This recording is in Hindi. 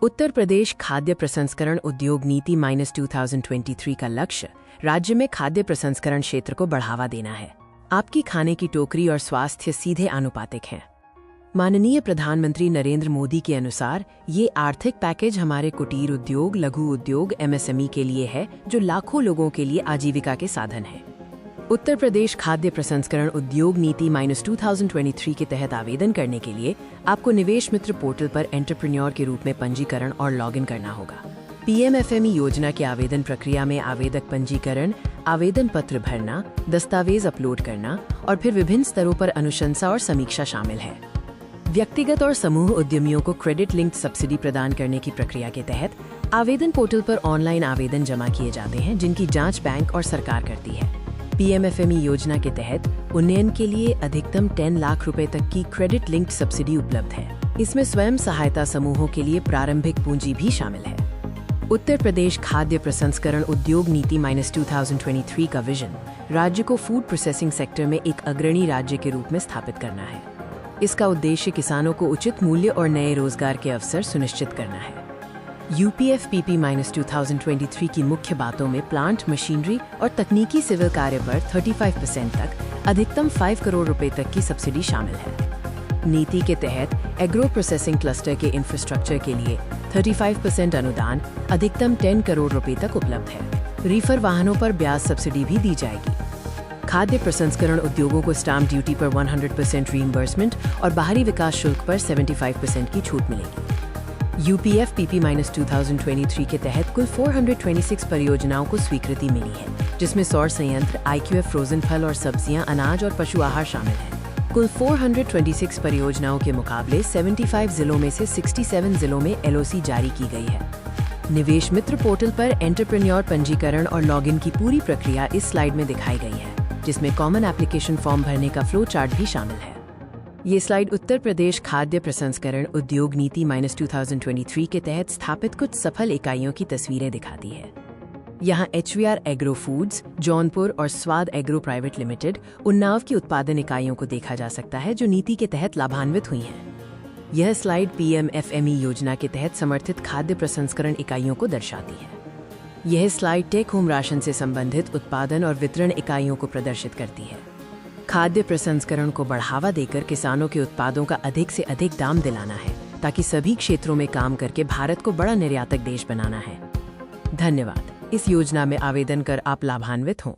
उत्तर प्रदेश खाद्य प्रसंस्करण उद्योग नीति -2023 का लक्ष्य राज्य में खाद्य प्रसंस्करण क्षेत्र को बढ़ावा देना है। आपकी खाने की टोकरी और स्वास्थ्य सीधे आनुपातिक हैं। माननीय प्रधानमंत्री नरेंद्र मोदी के अनुसार ये आर्थिक पैकेज हमारे कुटीर उद्योग, लघु उद्योग, MSME के लिए है, जो लाखों लोगों के लिए आजीविका के साधन है। उत्तर प्रदेश खाद्य प्रसंस्करण उद्योग नीति -2023 के तहत आवेदन करने के लिए आपको निवेश मित्र पोर्टल पर एंटरप्रेन्योर के रूप में पंजीकरण और लॉगिन करना होगा। PMFME योजना के आवेदन प्रक्रिया में आवेदक पंजीकरण, आवेदन पत्र भरना, दस्तावेज अपलोड करना और फिर विभिन्न स्तरों पर अनुशंसा और समीक्षा शामिल है। व्यक्तिगत और समूह उद्यमियों को क्रेडिट लिंक्ड सब्सिडी प्रदान करने की प्रक्रिया के तहत आवेदन पोर्टल पर ऑनलाइन आवेदन जमा किए जाते हैं, जिनकी जांच बैंक और सरकार करती है। PMFME योजना के तहत उन्नयन के लिए अधिकतम 10 लाख रुपए तक की क्रेडिट लिंक्ड सब्सिडी उपलब्ध है। इसमें स्वयं सहायता समूहों के लिए प्रारंभिक पूंजी भी शामिल है। उत्तर प्रदेश खाद्य प्रसंस्करण उद्योग नीति -2023 का विजन राज्य को फूड प्रोसेसिंग सेक्टर में एक अग्रणी राज्य के रूप में स्थापित करना है। इसका उद्देश्य किसानों को उचित मूल्य और नए रोजगार के अवसर सुनिश्चित करना है। UPFPP -2023 की मुख्य बातों में प्लांट मशीनरी और तकनीकी सिविल कार्य पर 35% तक अधिकतम 5 करोड़ रुपए तक की सब्सिडी शामिल है। नीति के तहत एग्रो प्रोसेसिंग क्लस्टर के इंफ्रास्ट्रक्चर के लिए 35% अनुदान अधिकतम 10 करोड़ रुपए तक उपलब्ध है। रीफर वाहनों पर ब्याज सब्सिडी भी दी जाएगी। खाद्य प्रसंस्करण उद्योगों को स्टाम्प ड्यूटी पर 100% रीइंबर्समेंट और बाहरी विकास शुल्क पर 75% की छूट मिलेगी। UPFPP -2023 के तहत कुल 426 परियोजनाओं को स्वीकृति मिली है, जिसमें सौर संयंत्र, IQF फ्रोजन फल और सब्जियां, अनाज और पशु आहार शामिल हैं। कुल 426 परियोजनाओं के मुकाबले 75 जिलों में से 67 जिलों में LOC जारी की गई है। निवेश मित्र पोर्टल पर एंटरप्रेन्योर पंजीकरण और लॉगिन की पूरी प्रक्रिया इस स्लाइड में दिखाई गई है, जिसमें कॉमन एप्लीकेशन फॉर्म भरने का फ्लो चार्ट भी शामिल है। ये स्लाइड उत्तर प्रदेश खाद्य प्रसंस्करण उद्योग नीति -2023 के तहत स्थापित कुछ सफल इकाइयों की तस्वीरें दिखाती है। यहाँ HVR एग्रो फूड्स, जौनपुर और स्वाद एग्रो प्राइवेट लिमिटेड, उन्नाव की उत्पादन इकाइयों को देखा जा सकता है, जो नीति के तहत लाभान्वित हुई हैं। यह स्लाइड PMFME योजना के तहत समर्थित खाद्य प्रसंस्करण इकाइयों को दर्शाती है। यह स्लाइड टेक होम राशन से संबंधित उत्पादन और वितरण इकाइयों को प्रदर्शित करती है। खाद्य प्रसंस्करण को बढ़ावा देकर किसानों के उत्पादों का अधिक से अधिक दाम दिलाना है, ताकि सभी क्षेत्रों में काम करके भारत को बड़ा निर्यातक देश बनाना है। धन्यवाद। इस योजना में आवेदन कर आप लाभान्वित हों।